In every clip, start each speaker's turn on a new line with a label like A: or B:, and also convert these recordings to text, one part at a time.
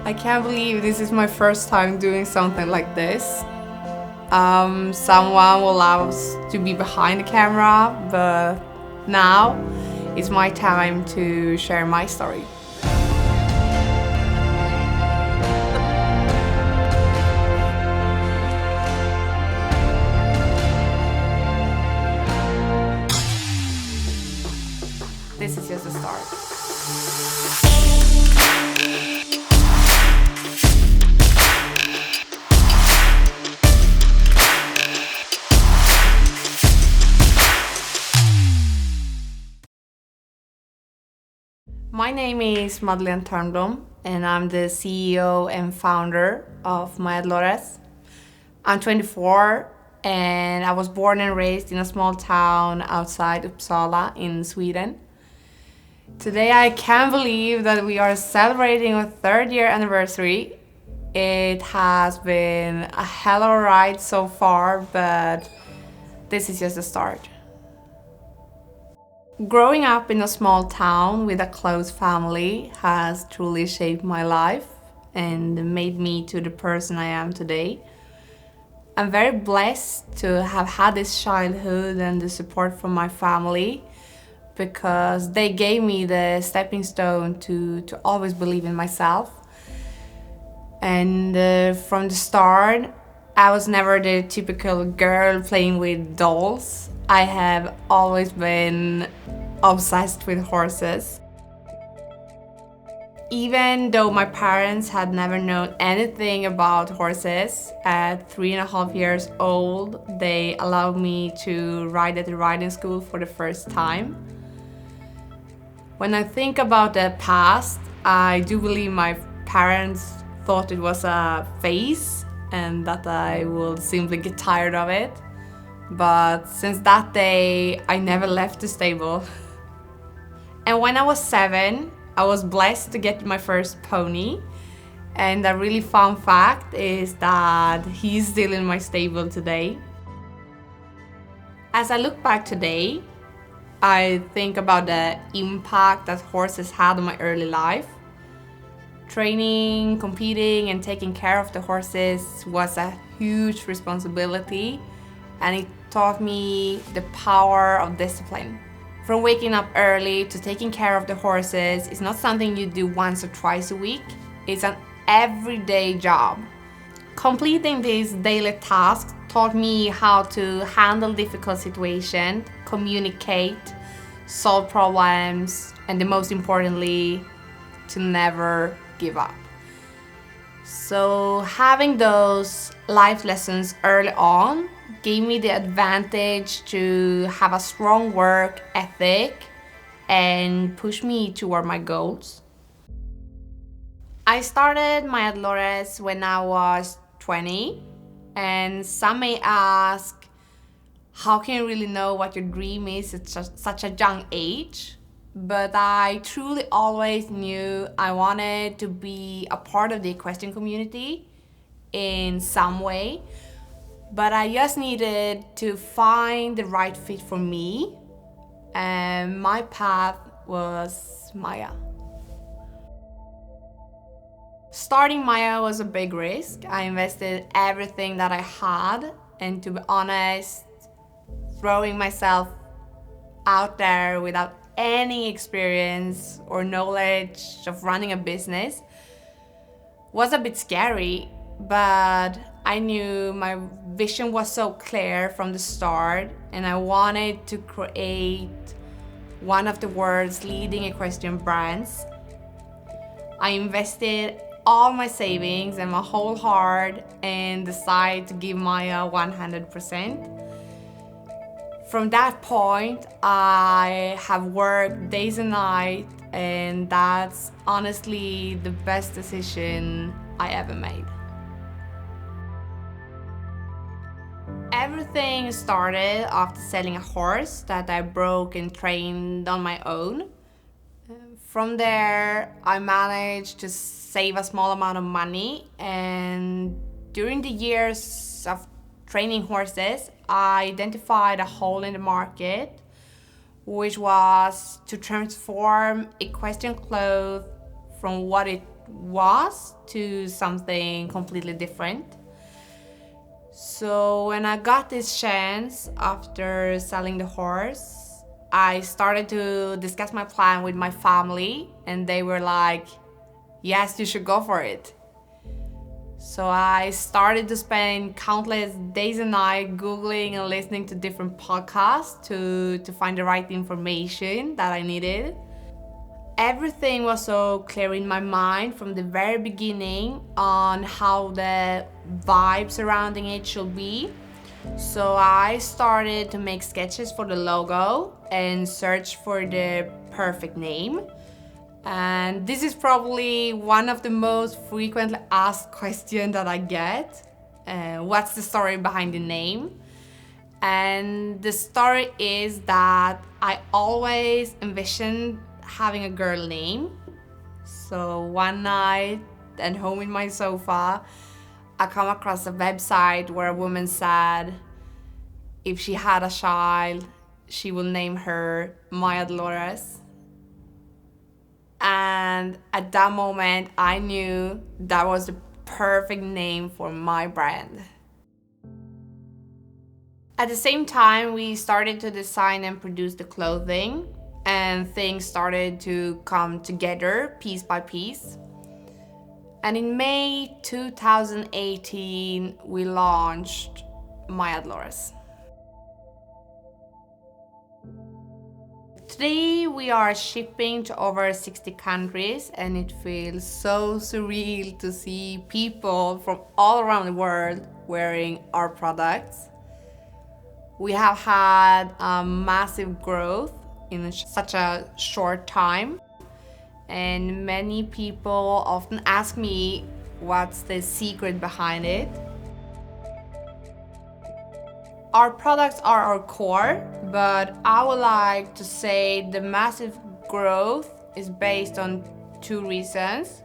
A: I can't believe this is my first time doing something like this. Someone will allow us to be behind the camera, but now it's my time to share my story. This is just a start. My name is Madelene Törnblom, and I'm the CEO and founder of Maya Delorez. I'm 24, and I was born and raised in a small town outside Uppsala in Sweden. Today I can't believe that we are celebrating our 3rd year anniversary. It has been a hell of a ride so far, but this is just a start. Growing up in a small town with a close family has truly shaped my life and made me to the person I am today. I'm very blessed to have had this childhood and the support from my family, because they gave me the stepping stone to always believe in myself. And from the start, I was never the typical girl playing with dolls. I have always been obsessed with horses. Even though my parents had never known anything about horses, at 3.5 years old, they allowed me to ride at the riding school for the first time. When I think about the past, I do believe my parents thought it was a phase and that I will simply get tired of it. But since that day, I never left the stable. And when I was 7, I was blessed to get my first pony. And a really fun fact is that he's still in my stable today. As I look back today, I think about the impact that horses had on my early life. Training, competing, and taking care of the horses was a huge responsibility, and it taught me the power of discipline. From waking up early to taking care of the horses is not something you do once or twice a week. It's an everyday job. Completing these daily tasks taught me how to handle difficult situations, communicate, solve problems, and the most importantly, to never give up. So having those life lessons early on gave me the advantage to have a strong work ethic and push me toward my goals. I started Maya Delorez when I was 20, and some may ask, how can you really know what your dream is at such a young age? But I truly always knew I wanted to be a part of the equestrian community in some way, but I just needed to find the right fit for me, and my path was Maya. Starting Maya was a big risk. I invested everything that I had, and to be honest, throwing myself out there without any experience or knowledge of running a business was a bit scary, but I knew my vision was so clear from the start, and I wanted to create one of the world's leading equestrian brands. I invested all my savings and my whole heart and decided to give Maya 100%. From that point, I have worked days and nights, and that's honestly the best decision I ever made. Everything started after selling a horse that I broke and trained on my own. From there, I managed to save a small amount of money, and during the years of training horses, I identified a hole in the market, which was to transform equestrian clothes from what it was to something completely different. So when I got this chance after selling the horse, I started to discuss my plan with my family, and they were like, yes, you should go for it. So I started to spend countless days and nights Googling and listening to different podcasts to find the right information that I needed. Everything was so clear in my mind from the very beginning on how the vibe surrounding it should be. So I started to make sketches for the logo and search for the perfect name. And this is probably one of the most frequently asked questions that I get. What's the story behind the name? And the story is that I always envisioned having a girl name. So one night at home in my sofa, I come across a website where a woman said if she had a child, she will name her Maya Delorez. And at that moment, I knew that was the perfect name for my brand. At the same time, we started to design and produce the clothing, and things started to come together piece by piece. And in May 2018, we launched Maya Delorez. Today we are shipping to over 60 countries, and it feels so surreal to see people from all around the world wearing our products. We have had a massive growth in such a short time, and many people often ask me what's the secret behind it. Our products are our core, but I would like to say the massive growth is based on two reasons.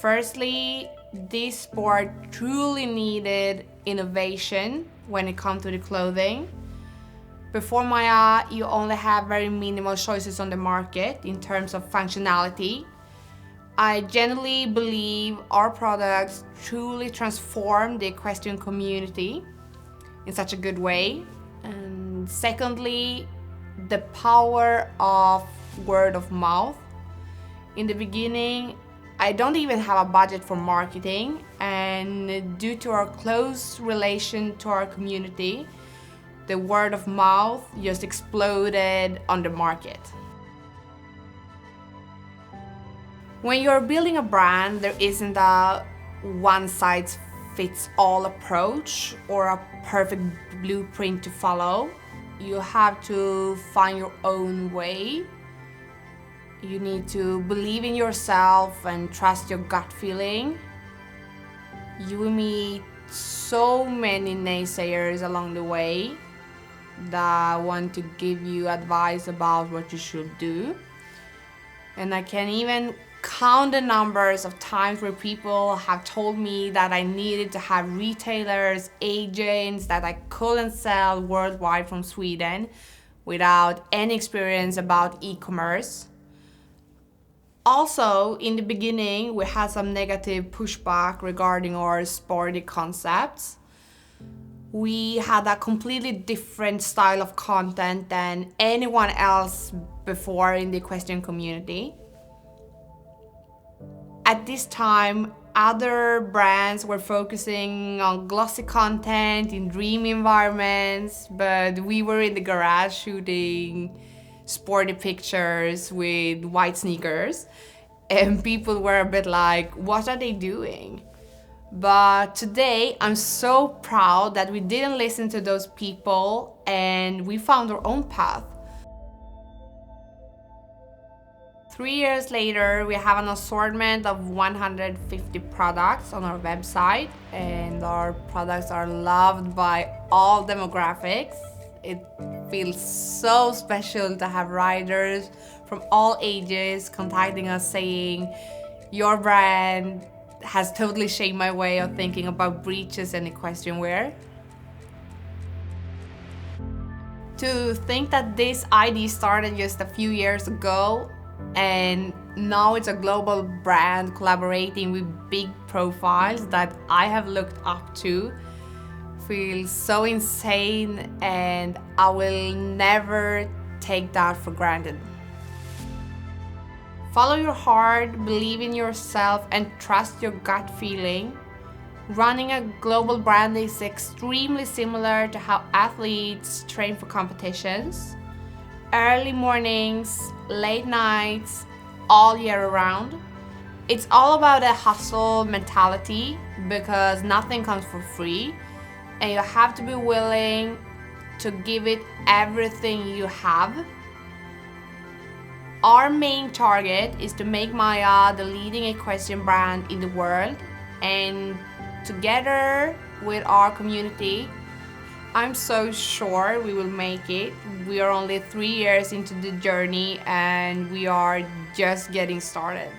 A: Firstly, this sport truly needed innovation when it comes to the clothing. Before Maya, you only have very minimal choices on the market in terms of functionality. I genuinely believe our products truly transform the equestrian community in such a good way. And secondly, the power of word of mouth. In the beginning, I don't even have a budget for marketing, and due to our close relation to our community, the word of mouth just exploded on the market. When you're building a brand, there isn't a one-size-fits-all approach or a perfect blueprint to follow. You have to find your own way. You need to believe in yourself and trust your gut feeling. You will meet so many naysayers along the way that want to give you advice about what you should do. And I can even count the numbers of times where people have told me that I needed to have retailers, agents, that I couldn't sell worldwide from Sweden without any experience about e-commerce. Also, in the beginning, we had some negative pushback regarding our sporty concepts. We had a completely different style of content than anyone else before in the equestrian community. At this time, other brands were focusing on glossy content in dream environments, but we were in the garage shooting sporty pictures with white sneakers, and people were a bit like, what are they doing? But today, I'm so proud that we didn't listen to those people and we found our own path. 3 years later, we have an assortment of 150 products on our website, and our products are loved by all demographics. It feels so special to have riders from all ages contacting us saying, your brand has totally changed my way of thinking about breeches and equestrian wear. To think that this idea started just a few years ago And now it's a global brand collaborating with big profiles that I have looked up to. Feels so insane, and I will never take that for granted. Follow your heart, believe in yourself, and trust your gut feeling. Running a global brand is extremely similar to how athletes train for competitions. Early mornings, late nights, all year round. It's all about a hustle mentality because nothing comes for free, and you have to be willing to give it everything you have. Our main target is to make Maya the leading equestrian brand in the world, and together with our community, I'm so sure we will make it. We are only 3 years into the journey and we are just getting started.